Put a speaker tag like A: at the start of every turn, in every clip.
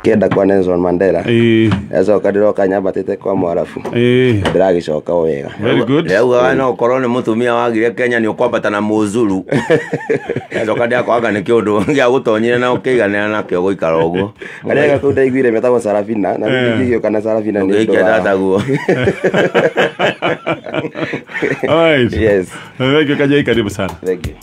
A: Kienda kwa Nelson Mandela. Yazo kadiro kanyabatete kwa mwarafu. Ndiragicoka wega.
B: Very good.
C: Leo wana ukorone mutumia wagire Kenya ni ukwambata na muzuru. Yazo kadia kwaga ni kiondo ngia gutonyire na ukiganira na kio guikara uguo.
A: Arega kudaiguire metagwo Sarafina na ndigio kana Sarafina ni
C: ndo. Ngikenda guo.
B: Alright.
A: Yes.
B: Thank you Kajai, karibu sana.
A: Thank you.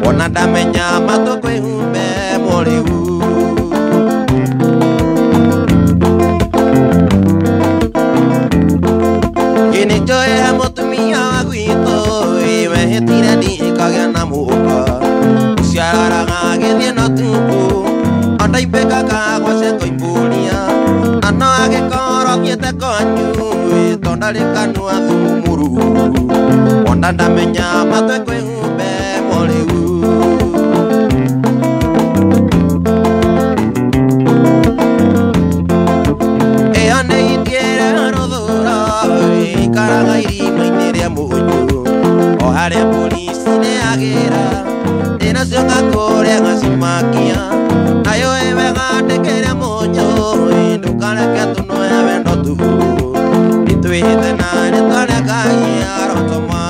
D: Ona ndamenya matokwe umbe moriu Nijoe mutumia wa gwitũ wehĩtire ndikagĩa na mũhuko ũciararaga gĩthiĩ na tubu onda imbĩkaga gwaceko imbũria na no agĩkorwo thiĩte kwanyu tonda rĩkanua thumu mũruru onda ndamenya matwe kwĩhumbe mũrĩu ĩyo nĩ indiĩre rũthũra ikaraga irima-inĩ rĩa mũnyu o harĩa polisi nĩ agĩra ndĩnacio ngakũrĩa ngacimakia nayo ĩwega ndĩkĩrĩa mũnyu ndũkareke tũnoe wendo tu nĩtwĩhĩte na nĩtwarekagia arotoma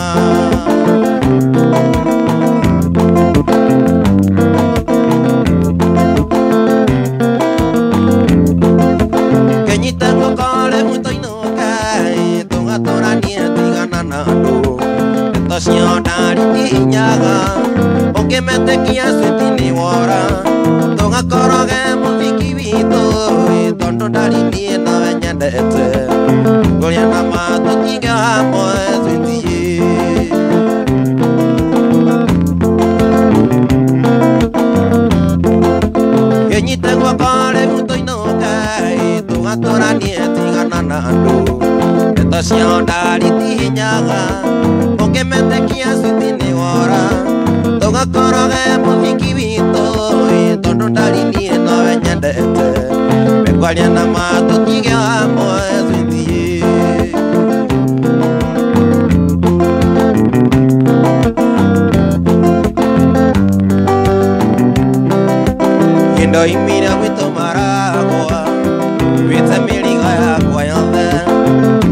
D: kenyite guoko rĩmũtoinũke tũgatũranie tigana na andũ ndeto cio ndaritinyaga ũngĩmetĩkia switi nĩ wora tũgakoroge mũthiki witũ tondũ ndarinie nawe nyendete ngũria na ma tũtige hamwe switi kenyite guoko rĩmũtoinũke tũgatũranie tigana na andũ ndeto cio ndaritinyaga ũngĩmetĩkia switi nĩ wora tũgakoroge mũthiki witũ tondũ ndarinie nawe nyendete ngũria na ma tũtige hamwe switi ndoimire gwitũ maragwa wĩte mĩrigo yakwa yothe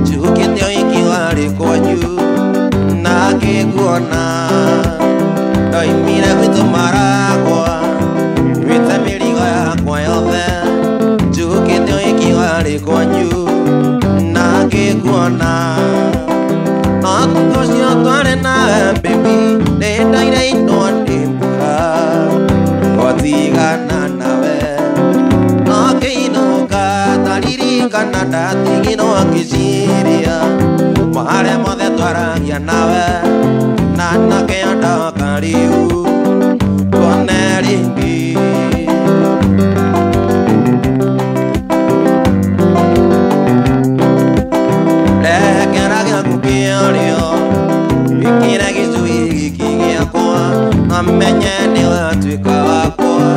D: njugĩte ũhiki warĩ kwanyu na ngĩkuona ndoimire gwitũ maragwa wĩte mĩrigo yakwa yothe njugĩte ũhiki warĩ kwanyu na ngĩkuona no thutha ũcio twarĩ nawe baby nĩndaire inwo nĩ mbura gwatigana nawe no ngĩinũka ndaririkana ndatigirwo ngĩciria marĩa mothe twaragia nawe na nakĩenda kariu tuone rĩngĩ rekera gĩaku kĩarĩo gĩkĩre gĩcui gĩkĩ gĩakwa amenye nĩwatuĩka wakwa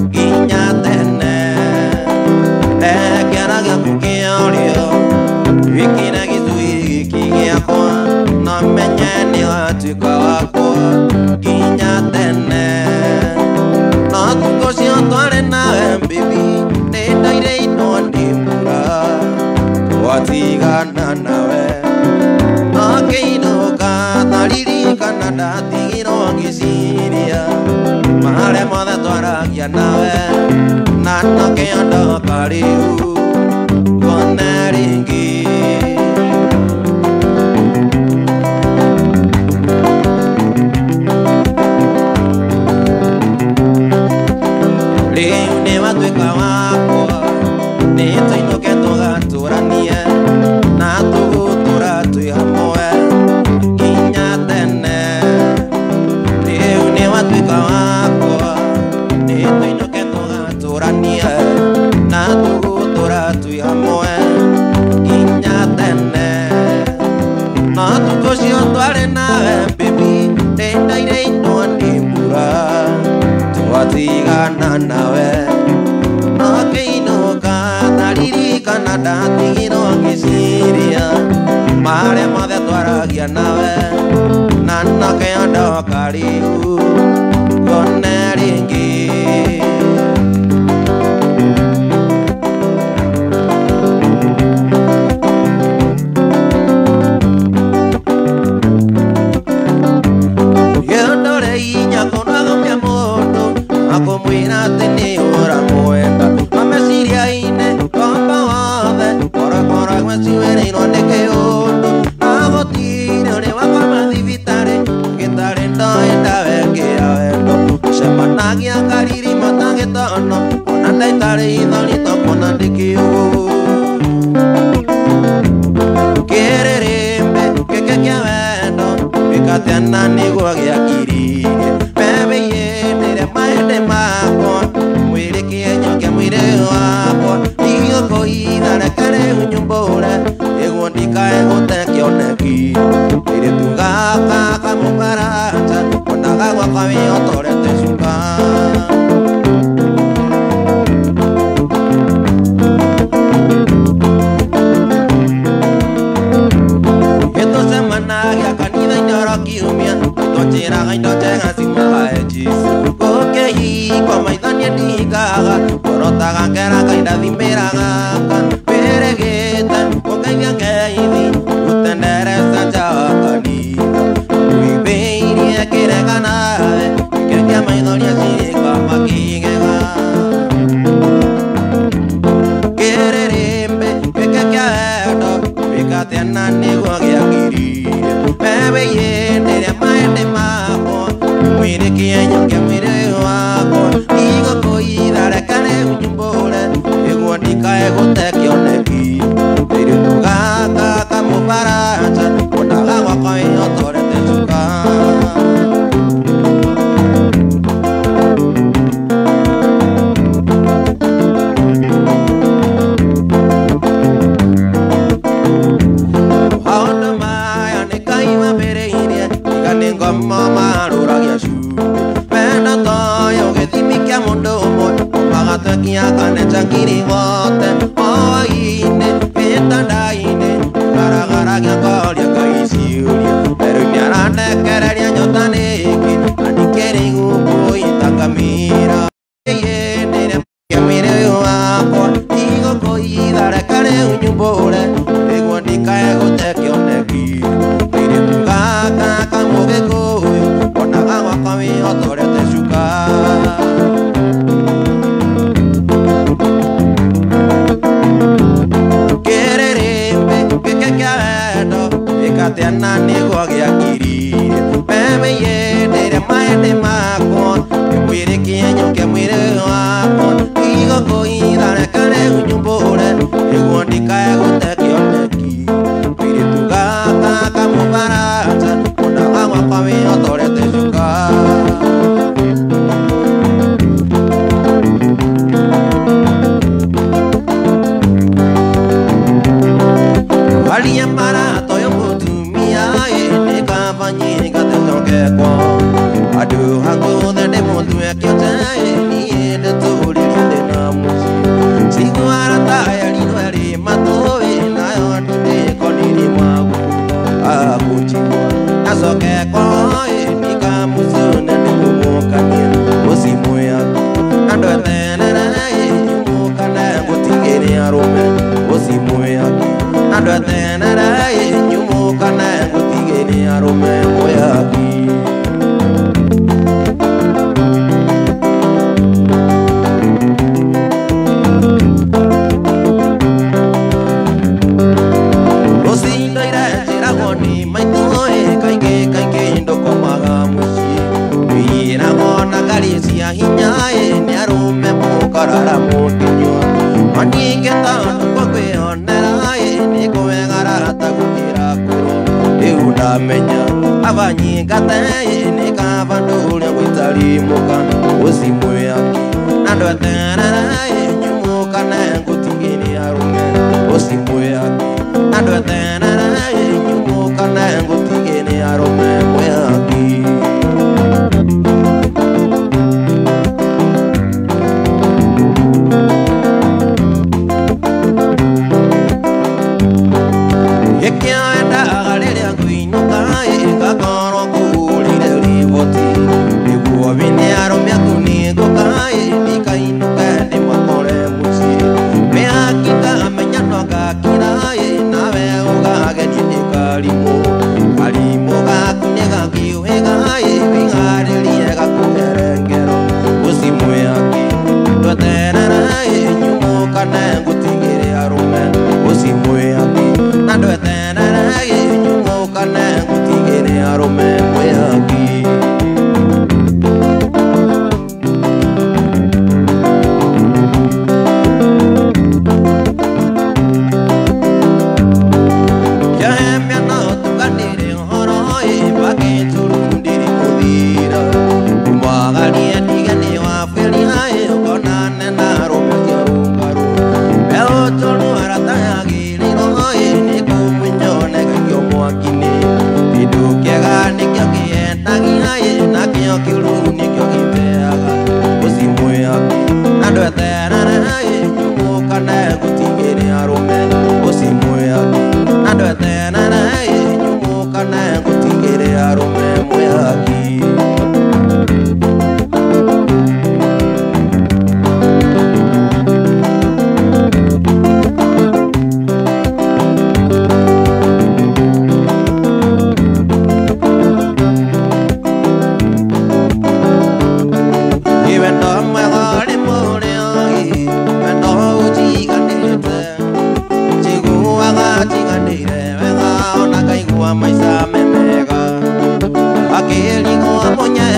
D: nginya tene rekera gĩaku kĩarĩo gĩkĩre gĩcui gĩkĩ gĩakwa amenye nĩwatuĩka wakwa nginya tene no thutha ũcio twarĩ nawe baby nĩndaire inwo nĩ mbura gwatigana nawe no ngĩinũka ndaririkana ndatigirwo ngĩciria marĩa mothe twaragia nawe na nakĩenda kariu tuone rĩngĩ rĩu nĩwatuĩka wakwa nĩtũinũke tũgatũranie na tũgũtũra twĩ hamwe nginya tene rĩu nĩwatuĩka wakwa nĩtũinũke tũgatũranie na tũgũtũra twĩ hamwe nginya tene no thutha ũcio twarĩ nawe baby nĩndaire inwo nĩ mbura twatigana nawe no ngĩinũka ndaririkana ndatigirwo ngĩciria marĩa mothe twaragia nawe na nakĩenda kariu tuone rĩngĩ ndore inya kũnagũmia mũndũ akũmwĩra atĩ nĩ ũramwenda mameciria-inĩ kwamba wothe korakora gwaciwĩrĩirwo nĩ kĩũndũ na gũtirĩ ũrĩ wakwa mathibitarĩ gĩtarĩ ndoĩ ndawe agua cabello torete chuka. Esta semana ya canida y nora kiumia, to chera y to chenga simba echis. Koke hi kwa maitania ni gaga, porota gangera kaida dimera gaga. Peregeta, koke nyangeidi, utendere sanjakani. Uibeini akire ganave, que maidonia siri kwa kigega. Kererembe, que aedo, fíjate anani guagiakiri. Bebe yende maende mako, mire kienyo que mire wako. Igo koida rekane ujumbole, iguanika egote kioneki. Tere tugaka kamu baracha, onaga wako yotore te chuka. Mama rura shu pena toyo que dimi que amondo mo pagata aquí acá ne chakiri bote oine peta daine gara gara que colia caisiuria pero mi arane querería yo taneki ani queri upo y takamira yene que mire yo ako digo coida re care unyubore ego ni caego te que oneki mire tu gaka kamoge otore te chuka. Kererembe, que aedo, fíjate anani guagiakiri. Bebe yende maende mako, que muire kienyo que muire wako. Igo koida rekane unyumbore, iguanika egote kioneki. Mire tu gata kamu baracha, una agua pavi otore te chuka. Alguien para toyo kutumia ene kafanyi kate toke kwa adu hago de mundu yakyote ni ene tuli de namusi sigwara ta yalino yali matoe na yote konini mwagu akuchi asoke kwa ene kamusu na mumukania osimuya ando tenena yumukana gutingere arome osimuya ando tenera nyumuka na ngutigeni arume moyaki Osinda ira jira goni maitoe kaike ndoko magamushi ira gona galisia hinyae ni arume mukarara mutinyo maninge tano kwa kweonera menya abanyinga taye ne kavandule kwitalimuka osimuya ando tenana nyumuka na ngutingini arume osimuya ando tenana nyumuka na ngutingini arume moyaki Kira, na veo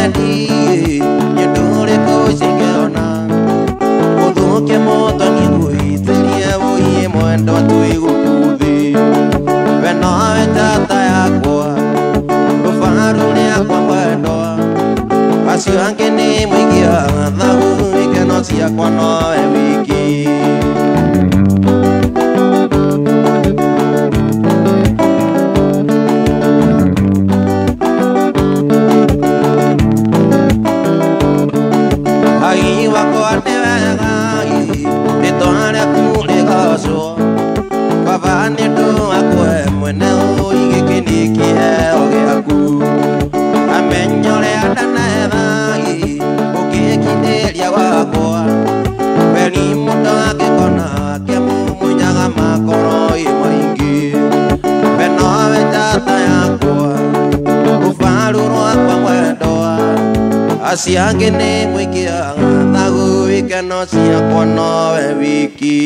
D: wendi nyendore ko singeona uthuke moto ngiguithirie uye mwendo tuigukuthi weno tata yakwa ufarune akwa mwendo acio ange ni mwigia thau ikeno ciakwa nowe wiki asiange ni mwikia thagu ikeno ciakwa nowe wiki